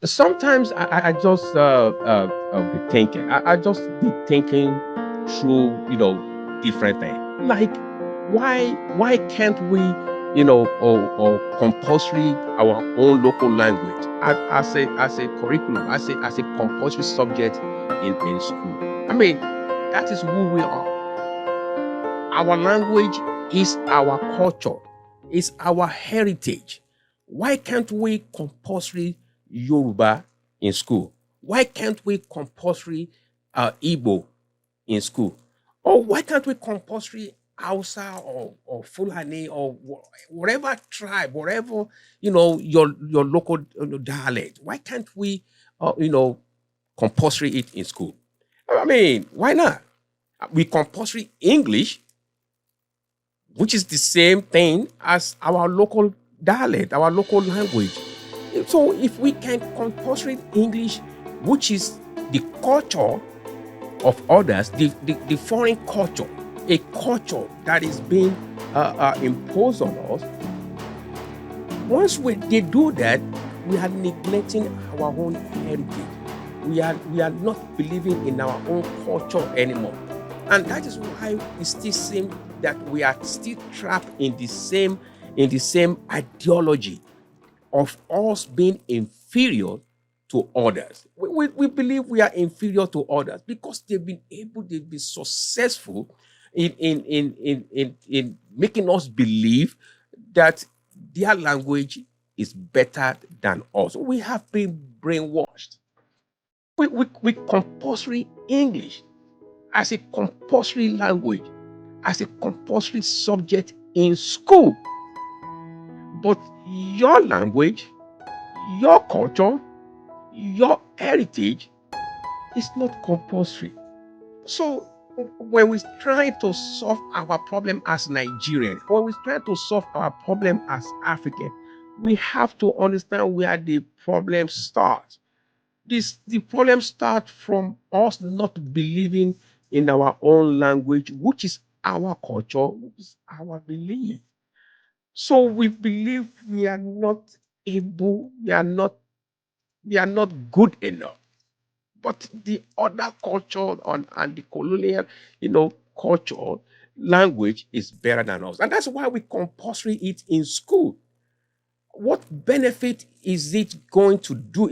Sometimes I just be thinking. I just be thinking through, different things. Like, why can't we, or compulsory our own local language as a curriculum, as a compulsory subject in school. I mean, that is who we are. Our language is our culture, is our heritage. Why can't we compulsory Yoruba in school? Why can't we compulsory Igbo in school? Or why can't we compulsory Hausa or Fulani or whatever tribe, whatever your local dialect? Why can't we, compulsory it in school? I mean, why not? We compulsory English, which is the same thing as our local dialect, our local language. So if we can compulsory English, which is the culture of others, the foreign culture, a culture that is being imposed on us, once they do that, we are neglecting our own heritage. We are not believing in our own culture anymore. And that is why it still seems that we are still trapped in the same ideology of us being inferior to others. We believe we are inferior to others because they've been successful in making us believe that their language is better than us. We have been brainwashed. We compulsory English as a compulsory language, as a compulsory subject in school. But your language, your culture, your heritage is not compulsory. So when we try to solve our problem as Nigerian, when we try to solve our problem as African, we have to understand where the problem starts. The problem starts from us not believing in our own language, which is our culture, which is our belief. So we believe we are not good enough. But the other culture and the colonial, culture, language is better than us. And that's why we compulsory it in school. What benefit is it going to do?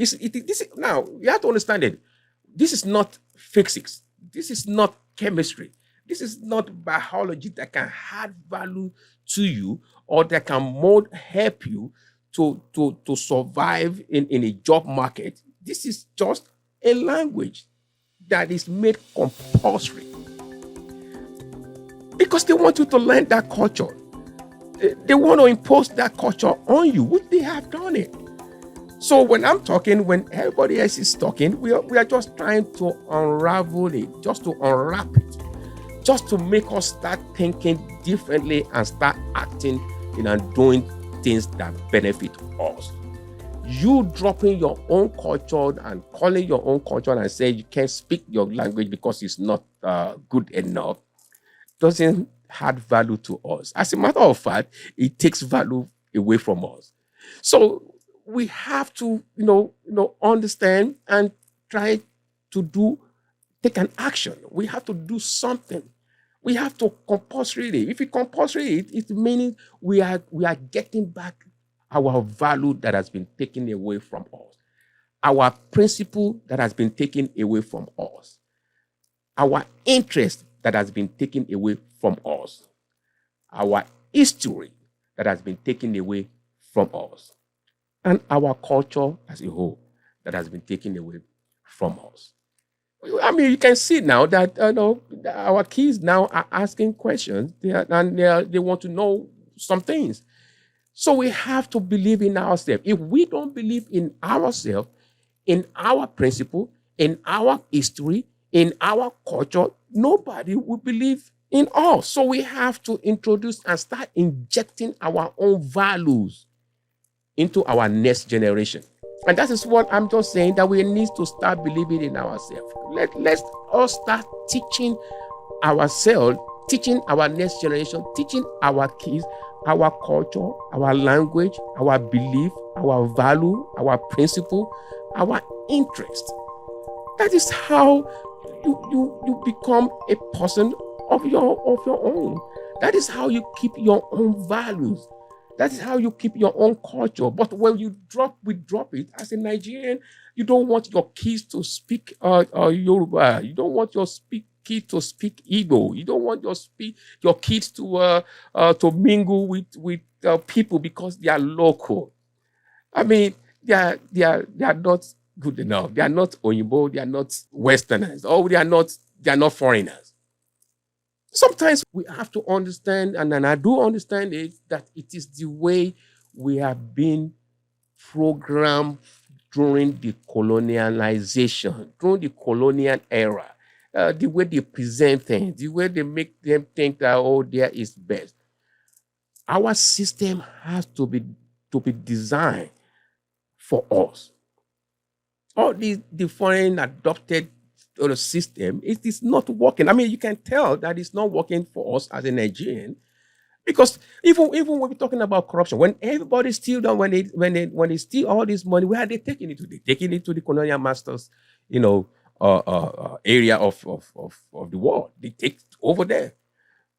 Now, you have to understand it. This is not physics. This is not chemistry. This is not biology that can add value to you or that can mold help you to survive in a job market. This is just a language that is made compulsory because they want you to learn that culture. They want to impose that culture on you, which they have done it. So when I'm talking, when everybody else is talking, we are just trying to unravel it, just to unwrap it, just to make us start thinking differently and start acting, and doing things that benefit us. You dropping your own culture and calling your own culture and say you can't speak your language because it's not good enough doesn't add value to us. As a matter of fact, it takes value away from us. So we have to, understand and try to take an action. We have to do something. We have to compulsory it. If we compulsory it, it means we are getting back our value that has been taken away from us, our principle that has been taken away from us, our interest that has been taken away from us, our history that has been taken away from us, and our culture as a whole that has been taken away from us. I mean, you can see now that our kids now are asking questions, they want to know some things. So we have to believe in ourselves. If we don't believe in ourselves, in our principle, in our history, in our culture, nobody will believe in us. So we have to introduce and start injecting our own values into our next generation. And that is what I'm just saying, that we need to start believing in ourselves. Let's all start teaching ourselves, teaching our next generation, teaching our kids our culture, our language, our belief, our value, our principle, our interest. That is how you become a person of your own. That is how you keep your own values. That is how you keep your own culture. But when we drop it as a Nigerian. You don't want your kids to speak Yoruba. You don't want your kids to speak Igbo. You don't want your kids to mingle with people because they are local. I mean, they are not good enough. They are not Oyinbo. They are not Westerners. Or they are not foreigners. Sometimes we have to understand, and I do understand it, that it is the way we have been programmed during the colonialization, during the colonial era. The way they present things, the way they make them think that, oh, there is best. Our system has to be designed for us. All the foreign adopted system, it is not working. I mean, you can tell that it's not working for us as a Nigerian, because even when we're talking about corruption, when everybody steal down, when they steal all this money, where are they taking it to? They taking it to the colonial masters, area of the world. They take it over there.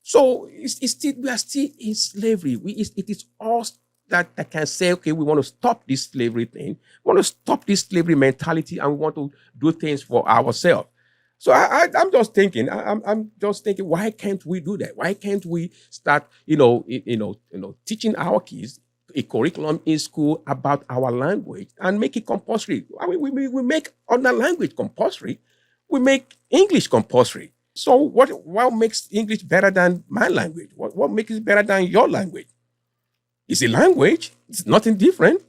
So it's still, we are still in slavery. It is us that can say, okay, we want to stop this slavery thing. We want to stop this slavery mentality, and we want to do things for ourselves. So I'm just thinking, I'm just thinking, why can't we do that? Why can't we start, teaching our kids a curriculum in school about our language and make it compulsory? I mean, we make other language compulsory. We make English compulsory. So what makes English better than my language? What makes it better than your language? It's a language. It's nothing different.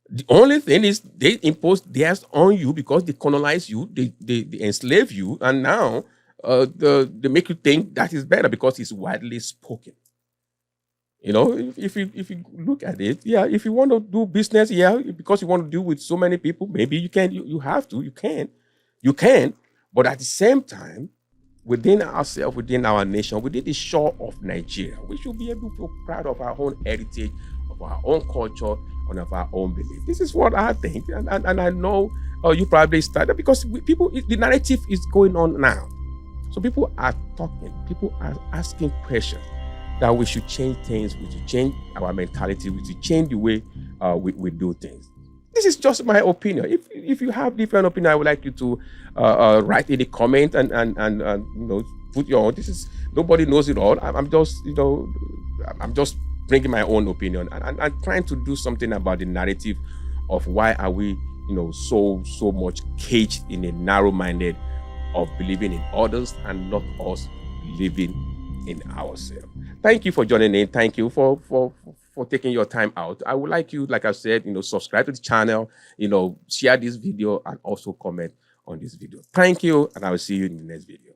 The only thing is they impose theirs on you because they colonize you, they enslave you, and now they make you think that is better because it's widely spoken. If you look at it, yeah, if you want to do business, yeah, because you want to deal with so many people, maybe you can, you have to, you can, but at the same time, within ourselves, within our nation, within the shore of Nigeria, we should be able to be proud of our own heritage, of our own culture, and of our own belief. This is what I think, and I know you probably started because the narrative is going on now. So people are talking, people are asking questions that we should change things, we should change our mentality, we should change the way we do things. This is just my opinion. If you have different opinion, I would like you to write in the comment and put your own. This is, nobody knows it all. I'm just bringing my own opinion and trying to do something about the narrative of why are we so much caged in a narrow-minded of believing in others and not us believing in ourselves. Thank you for joining in. Thank you for taking your time out. I would like you, like I said, subscribe to the channel, share this video, and also comment on this video. Thank you, and I will see you in the next video.